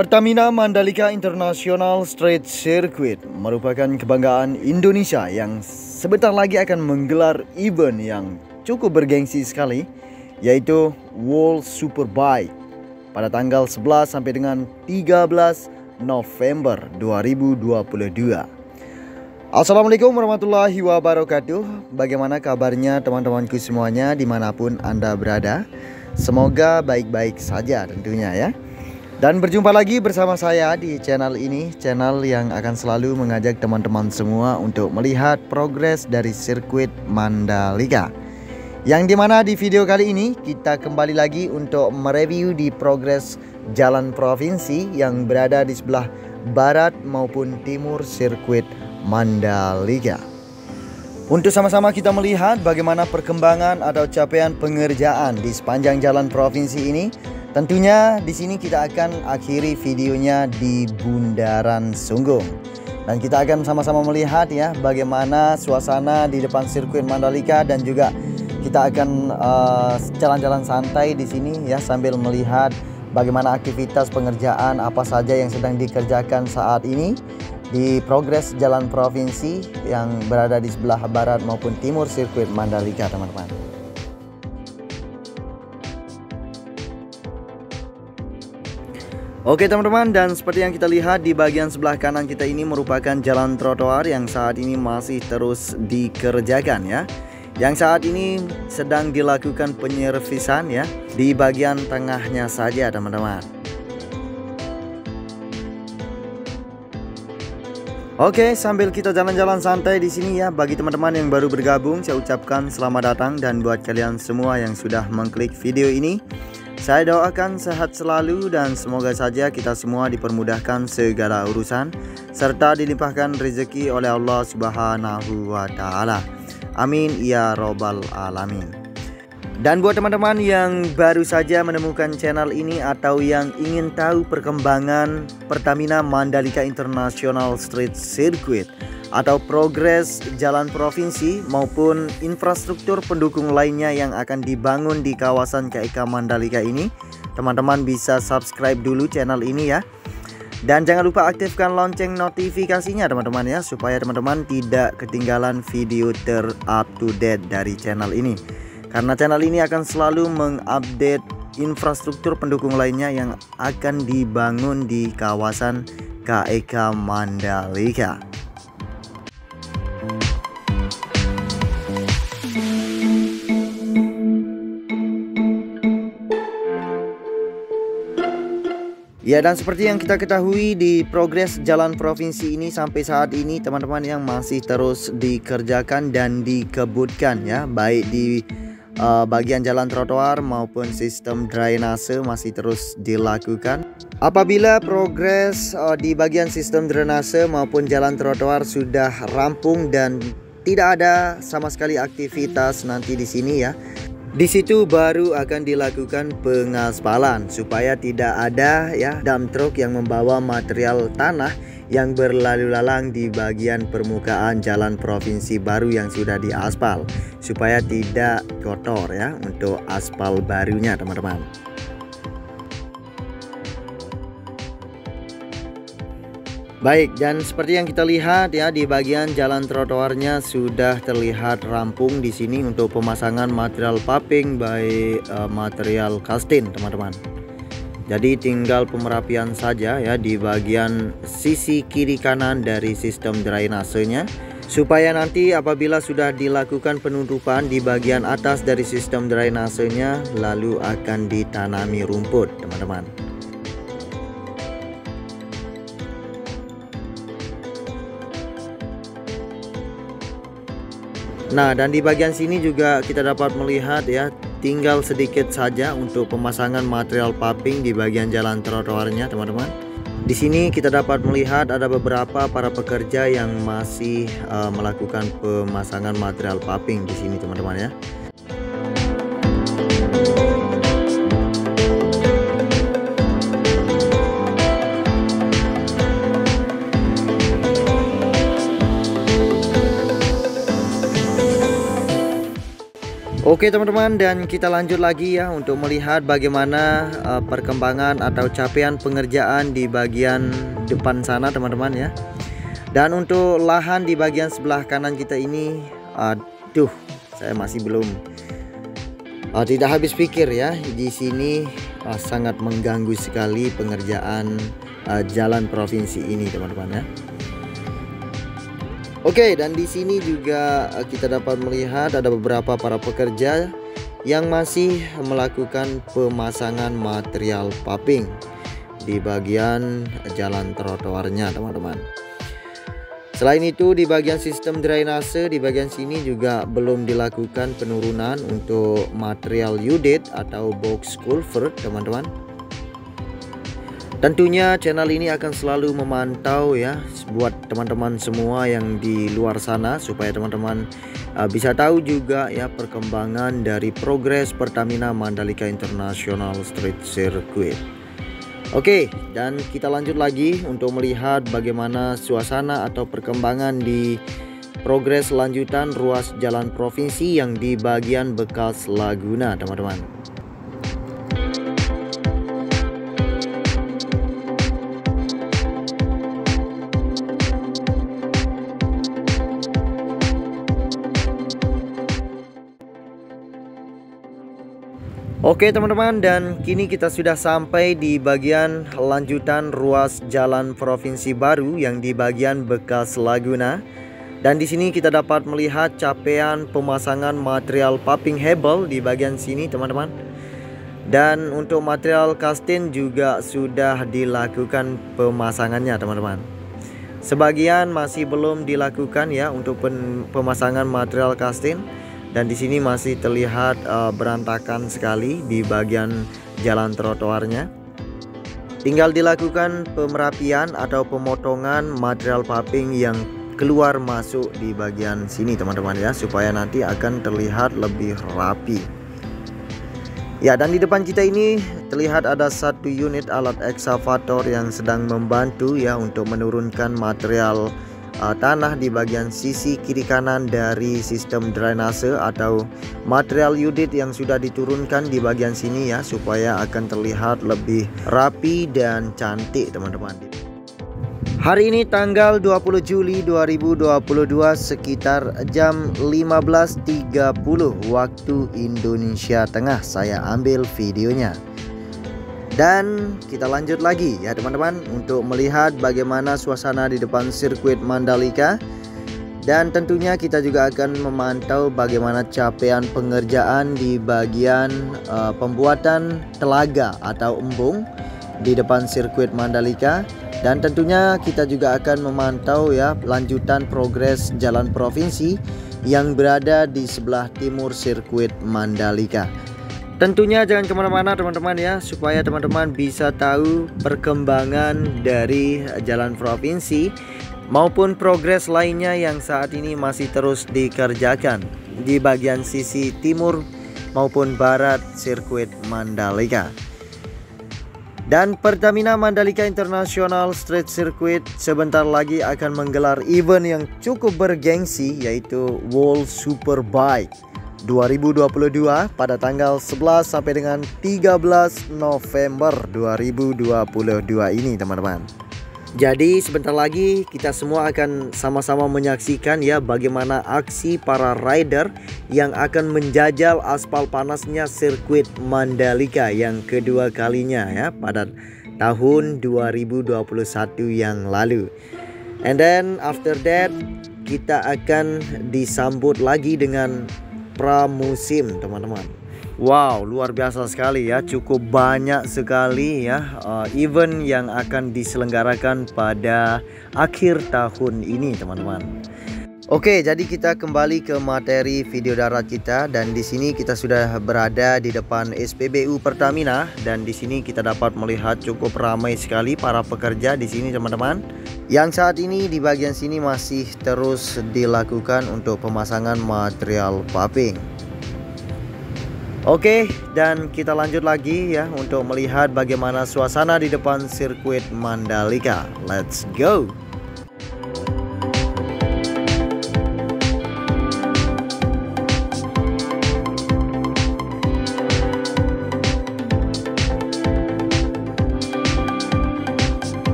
Pertamina Mandalika International Street Circuit merupakan kebanggaan Indonesia yang sebentar lagi akan menggelar event yang cukup bergengsi sekali, yaitu World Superbike pada tanggal 11 sampai dengan 13 November 2022. Assalamualaikum warahmatullahi wabarakatuh. Bagaimana kabarnya teman-temanku semuanya dimanapun Anda berada? Semoga baik-baik saja tentunya ya. Dan berjumpa lagi bersama saya di channel ini, channel yang akan selalu mengajak teman-teman semua untuk melihat progres dari sirkuit Mandalika. Yang dimana di video kali ini kita kembali lagi untuk mereview di progres jalan provinsi yang berada di sebelah barat maupun timur sirkuit Mandalika. Untuk sama-sama kita melihat bagaimana perkembangan atau capaian pengerjaan di sepanjang jalan provinsi ini. Tentunya di sini kita akan akhiri videonya di Bundaran Sunggung. Dan kita akan sama-sama melihat ya bagaimana suasana di depan sirkuit Mandalika, dan juga kita akan jalan-jalan santai di sini ya sambil melihat bagaimana aktivitas pengerjaan apa saja yang sedang dikerjakan saat ini di progres jalan provinsi yang berada di sebelah barat maupun timur sirkuit Mandalika, teman-teman. Oke teman-teman, dan seperti yang kita lihat di bagian sebelah kanan kita ini merupakan jalan trotoar yang saat ini masih terus dikerjakan ya. Yang saat ini sedang dilakukan penyervisan ya di bagian tengahnya saja teman-teman. Oke, sambil kita jalan-jalan santai di sini ya, bagi teman-teman yang baru bergabung saya ucapkan selamat datang, dan buat kalian semua yang sudah mengklik video ini, saya doakan sehat selalu dan semoga saja kita semua dipermudahkan segala urusan serta dilimpahkan rezeki oleh Allah Subhanahu wa taala. Amin ya robbal alamin. Dan buat teman-teman yang baru saja menemukan channel ini atau yang ingin tahu perkembangan Pertamina Mandalika International Street Circuit atau progres jalan provinsi maupun infrastruktur pendukung lainnya yang akan dibangun di kawasan KEK Mandalika ini, teman-teman bisa subscribe dulu channel ini ya. Dan jangan lupa aktifkan lonceng notifikasinya teman-teman ya, supaya teman-teman tidak ketinggalan video ter-up to date dari channel ini. Karena channel ini akan selalu mengupdate infrastruktur pendukung lainnya yang akan dibangun di kawasan KEK Mandalika. Ya, dan seperti yang kita ketahui di progres jalan provinsi ini sampai saat ini teman-teman yang masih terus dikerjakan dan dikebutkan ya, baik di bagian jalan trotoar maupun sistem drainase masih terus dilakukan. Apabila progres di bagian sistem drainase maupun jalan trotoar sudah rampung dan tidak ada sama sekali aktivitas nanti di sini ya, di situ baru akan dilakukan pengaspalan supaya tidak ada ya dump truck yang membawa material tanah yang berlalu lalang di bagian permukaan jalan provinsi baru yang sudah diaspal, supaya tidak kotor ya untuk aspal barunya teman-teman. Baik, dan seperti yang kita lihat ya di bagian jalan trotoarnya sudah terlihat rampung di sini untuk pemasangan material paving by material kastin teman-teman. Jadi tinggal pemerapian saja ya di bagian sisi kiri kanan dari sistem drainasenya, supaya nanti apabila sudah dilakukan penutupan di bagian atas dari sistem drainasenya lalu akan ditanami rumput teman-teman. Nah, dan di bagian sini juga kita dapat melihat ya, tinggal sedikit saja untuk pemasangan material paving di bagian jalan trotoarnya teman-teman. Di sini kita dapat melihat ada beberapa para pekerja yang masih melakukan pemasangan material paving di sini teman-teman ya. Oke teman-teman, dan kita lanjut lagi ya untuk melihat bagaimana perkembangan atau capaian pengerjaan di bagian depan sana teman-teman ya. Dan untuk lahan di bagian sebelah kanan kita ini, aduh, saya masih belum tidak habis pikir ya. Di sini sangat mengganggu sekali pengerjaan jalan provinsi ini teman-teman ya. Oke, dan di sini juga kita dapat melihat ada beberapa para pekerja yang masih melakukan pemasangan material paving di bagian jalan trotoarnya teman-teman. Selain itu di bagian sistem drainase di bagian sini juga belum dilakukan penurunan untuk material UDET atau box culvert teman-teman. Tentunya channel ini akan selalu memantau ya buat teman-teman semua yang di luar sana, supaya teman-teman bisa tahu juga ya perkembangan dari progres Pertamina Mandalika International Street Circuit. Oke, dan kita lanjut lagi untuk melihat bagaimana suasana atau perkembangan di progres lanjutan ruas jalan provinsi yang di bagian bekas Laguna teman-teman. Oke teman-teman, dan kini kita sudah sampai di bagian lanjutan ruas jalan provinsi baru yang di bagian bekas Laguna. Dan di sini kita dapat melihat capaian pemasangan material paving hebel di bagian sini teman-teman. Dan untuk material kastin juga sudah dilakukan pemasangannya teman-teman. Sebagian masih belum dilakukan ya untuk pemasangan material kastin. Dan di sini masih terlihat berantakan sekali di bagian jalan trotoarnya. Tinggal dilakukan pemerapian atau pemotongan material paving yang keluar masuk di bagian sini teman-teman ya, supaya nanti akan terlihat lebih rapi. Ya, dan di depan kita ini terlihat ada satu unit alat ekskavator yang sedang membantu ya untuk menurunkan material tanah di bagian sisi kiri kanan dari sistem drainase atau material UDET yang sudah diturunkan di bagian sini ya, supaya akan terlihat lebih rapi dan cantik teman-teman. Hari ini tanggal 20 Juli 2022 sekitar jam 15.30 waktu Indonesia Tengah saya ambil videonya. Dan kita lanjut lagi ya teman-teman untuk melihat bagaimana suasana di depan sirkuit Mandalika. Dan tentunya kita juga akan memantau bagaimana capaian pengerjaan di bagian pembuatan telaga atau embung di depan sirkuit Mandalika. Dan tentunya kita juga akan memantau ya lanjutan progres jalan provinsi yang berada di sebelah timur sirkuit Mandalika. Tentunya jangan kemana-mana teman-teman ya, supaya teman-teman bisa tahu perkembangan dari jalan provinsi maupun progres lainnya yang saat ini masih terus dikerjakan di bagian sisi timur maupun barat sirkuit Mandalika. Dan Pertamina Mandalika International Street Circuit sebentar lagi akan menggelar event yang cukup bergengsi, yaitu World Superbike 2022 pada tanggal 11 sampai dengan 13 November 2022 ini teman-teman. Jadi sebentar lagi kita semua akan sama-sama menyaksikan ya bagaimana aksi para rider yang akan menjajal aspal panasnya sirkuit Mandalika yang kedua kalinya ya pada tahun 2021 yang lalu. And then after that kita akan disambut lagi dengan pramusim teman-teman. Wow, luar biasa sekali ya, cukup banyak sekali ya event yang akan diselenggarakan pada akhir tahun ini teman-teman. Oke, jadi kita kembali ke materi video darat kita, dan di sini kita sudah berada di depan SPBU Pertamina, dan di sini kita dapat melihat cukup ramai sekali para pekerja di sini teman-teman. Yang saat ini di bagian sini masih terus dilakukan untuk pemasangan material paving. Oke, dan kita lanjut lagi ya untuk melihat bagaimana suasana di depan sirkuit Mandalika. Let's go.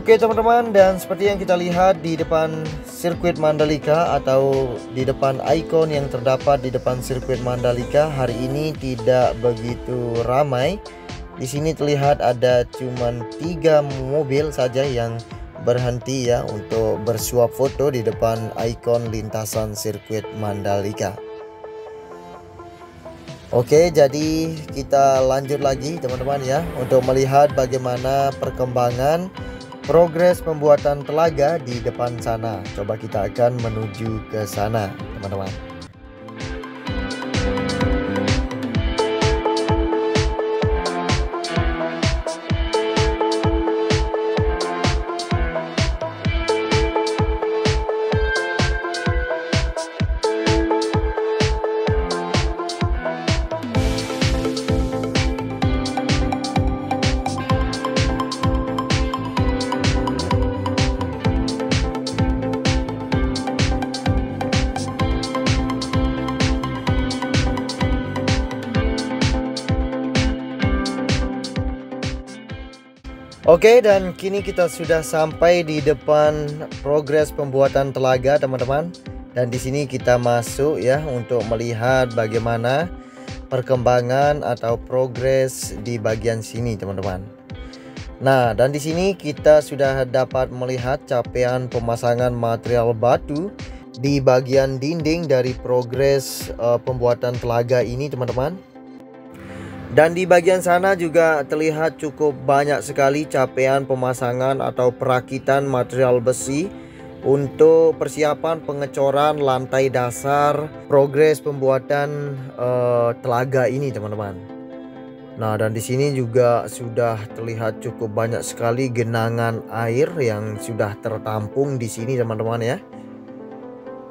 Oke teman-teman, dan seperti yang kita lihat di depan sirkuit Mandalika atau di depan ikon yang terdapat di depan sirkuit Mandalika hari ini tidak begitu ramai. Di sini terlihat ada cuman 3 mobil saja yang berhenti ya untuk bersuap foto di depan ikon lintasan sirkuit Mandalika. Oke, jadi kita lanjut lagi teman-teman ya untuk melihat bagaimana perkembangan progres pembuatan telaga di depan sana. Coba kita akan menuju ke sana, teman-teman. Oke, dan kini kita sudah sampai di depan progres pembuatan telaga, teman-teman. Dan di sini kita masuk ya untuk melihat bagaimana perkembangan atau progres di bagian sini, teman-teman. Nah, dan di sini kita sudah dapat melihat capaian pemasangan material batu di bagian dinding dari progres pembuatan telaga ini, teman-teman. Dan di bagian sana juga terlihat cukup banyak sekali capaian pemasangan atau perakitan material besi untuk persiapan pengecoran lantai dasar progres pembuatan telaga ini, teman-teman. Nah, dan di sini juga sudah terlihat cukup banyak sekali genangan air yang sudah tertampung di sini, teman-teman ya.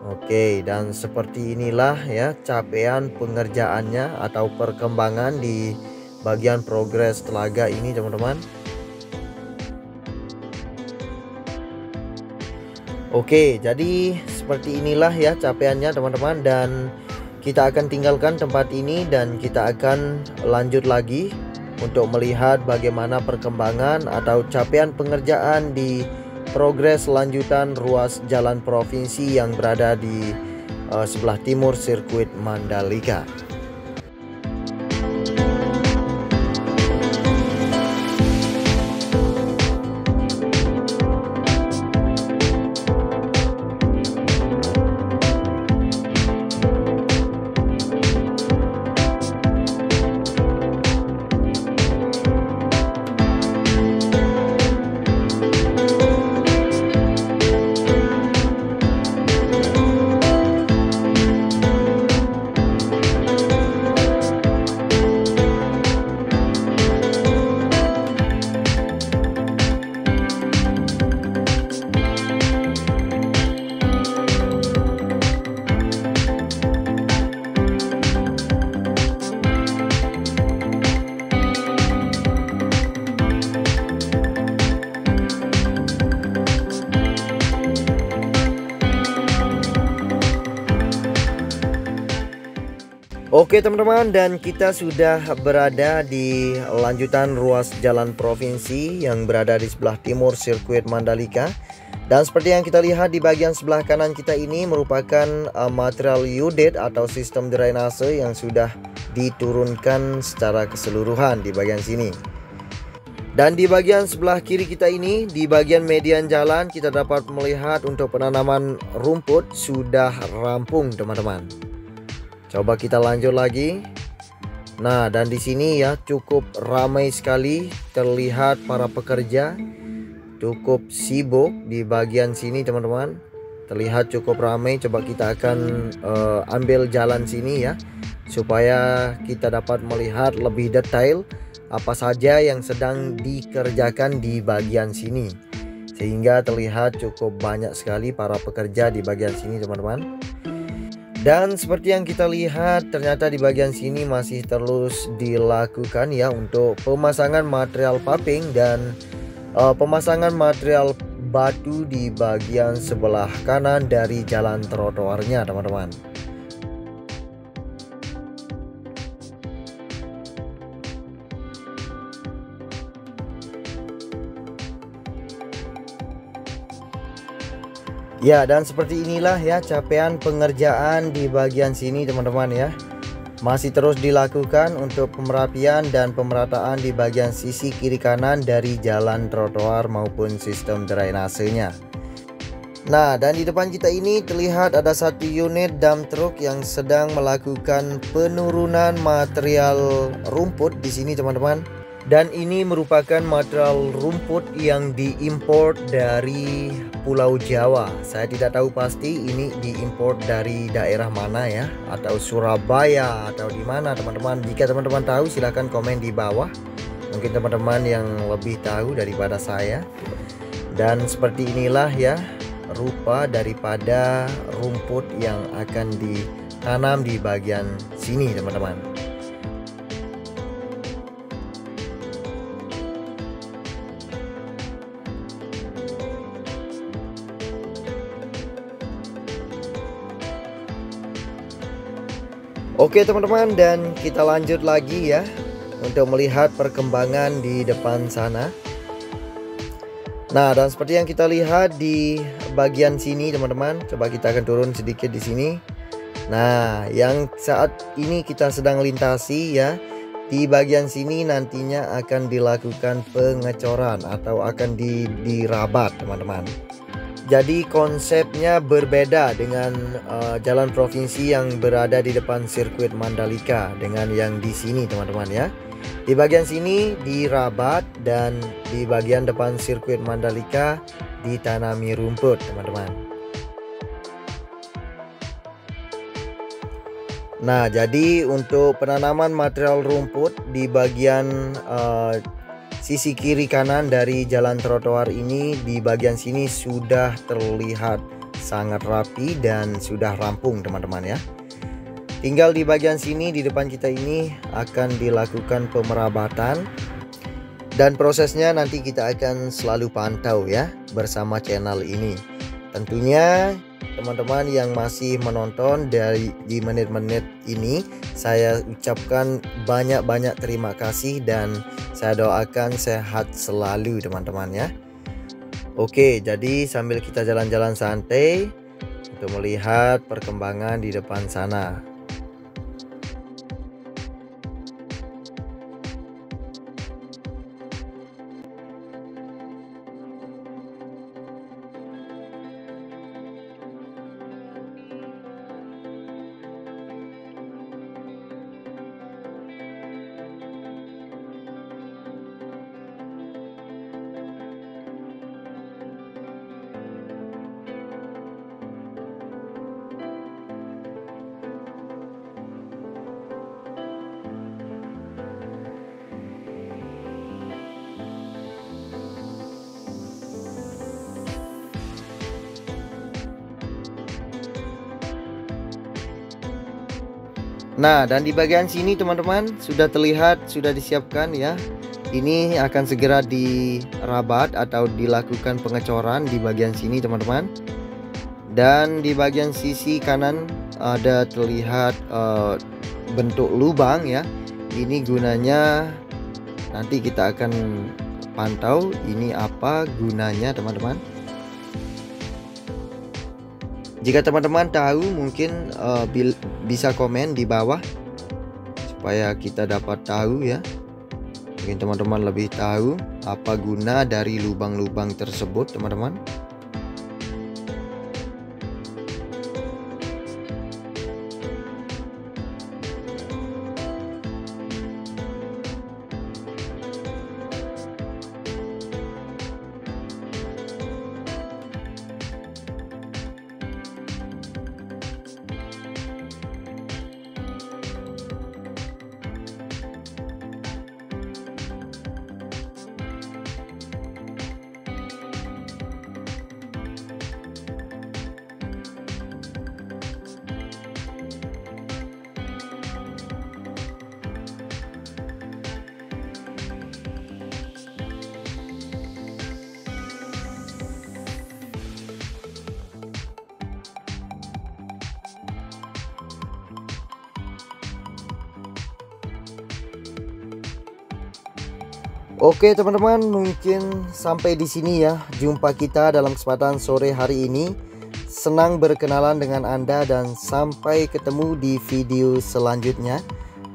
Oke, dan seperti inilah ya capaian pengerjaannya atau perkembangan di bagian progres telaga ini, teman-teman. Oke, jadi seperti inilah ya capaiannya, teman-teman, dan kita akan tinggalkan tempat ini dan kita akan lanjut lagi untuk melihat bagaimana perkembangan atau capaian pengerjaan di progres lanjutan ruas jalan provinsi yang berada di sebelah timur sirkuit Mandalika. Oke teman-teman, dan kita sudah berada di lanjutan ruas jalan provinsi yang berada di sebelah timur sirkuit Mandalika. Dan seperti yang kita lihat di bagian sebelah kanan kita ini merupakan material UDET atau sistem drainase yang sudah diturunkan secara keseluruhan di bagian sini. Dan di bagian sebelah kiri kita ini, di bagian median jalan, kita dapat melihat untuk penanaman rumput sudah rampung, teman-teman. Coba kita lanjut lagi. Nah, dan di sini ya cukup ramai sekali terlihat para pekerja. Cukup sibuk di bagian sini, teman-teman. Terlihat cukup ramai. Coba kita akan ambil jalan sini ya, supaya kita dapat melihat lebih detail apa saja yang sedang dikerjakan di bagian sini, sehingga terlihat cukup banyak sekali para pekerja di bagian sini, teman-teman. Dan seperti yang kita lihat, ternyata di bagian sini masih terus dilakukan ya untuk pemasangan material paving dan pemasangan material batu di bagian sebelah kanan dari jalan trotoarnya, teman-teman. Ya, dan seperti inilah ya capaian pengerjaan di bagian sini teman-teman ya. Masih terus dilakukan untuk pemerapian dan pemerataan di bagian sisi kiri kanan dari jalan trotoar maupun sistem drainasenya. Nah, dan di depan kita ini terlihat ada satu unit dump truck yang sedang melakukan penurunan material rumput di sini teman-teman. Dan ini merupakan material rumput yang diimpor dari Pulau Jawa. Saya tidak tahu pasti ini diimpor dari daerah mana ya, atau Surabaya atau di mana teman-teman. Jika teman-teman tahu silahkan komen di bawah. Mungkin teman-teman yang lebih tahu daripada saya. Dan seperti inilah ya rupa daripada rumput yang akan ditanam di bagian sini teman-teman. Oke teman-teman, dan kita lanjut lagi ya untuk melihat perkembangan di depan sana. Nah, dan seperti yang kita lihat di bagian sini teman-teman, coba kita akan turun sedikit di sini. Nah, yang saat ini kita sedang lintasi ya, di bagian sini nantinya akan dilakukan pengecoran atau akan dirabat teman-teman. Jadi konsepnya berbeda dengan jalan provinsi yang berada di depan sirkuit Mandalika dengan yang di sini teman-teman ya. Di bagian sini dirabat dan di bagian depan sirkuit Mandalika ditanami rumput teman-teman. Nah, jadi untuk penanaman material rumput di bagian sisi kiri kanan dari jalan trotoar ini, di bagian sini sudah terlihat sangat rapi dan sudah rampung teman-teman ya. Tinggal di bagian sini di depan kita ini akan dilakukan pemerabatan, dan prosesnya nanti kita akan selalu pantau ya bersama channel ini. Tentunya teman-teman yang masih menonton di menit-menit ini, saya ucapkan banyak-banyak terima kasih dan saya doakan sehat selalu teman-teman ya. Oke, jadi sambil kita jalan-jalan santai untuk melihat perkembangan di depan sana. Nah, dan di bagian sini teman-teman sudah terlihat, sudah disiapkan ya. Ini akan segera dirabat atau dilakukan pengecoran di bagian sini teman-teman. Dan di bagian sisi kanan ada terlihat bentuk lubang ya. Ini gunanya nanti kita akan pantau ini apa gunanya teman-teman. Jika teman-teman tahu mungkin bisa komen di bawah supaya kita dapat tahu ya. Mungkin teman-teman lebih tahu apa guna dari lubang-lubang tersebut teman-teman. Oke teman-teman, mungkin sampai di sini ya jumpa kita dalam kesempatan sore hari ini. senang berkenalan dengan Anda dan sampai ketemu di video selanjutnya.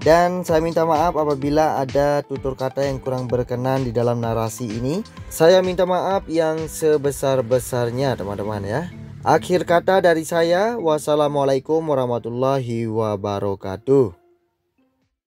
Dan saya minta maaf apabila ada tutur kata yang kurang berkenan di dalam narasi ini. Saya minta maaf yang sebesar-besarnya teman-teman ya. Akhir kata dari saya, wassalamualaikum warahmatullahi wabarakatuh.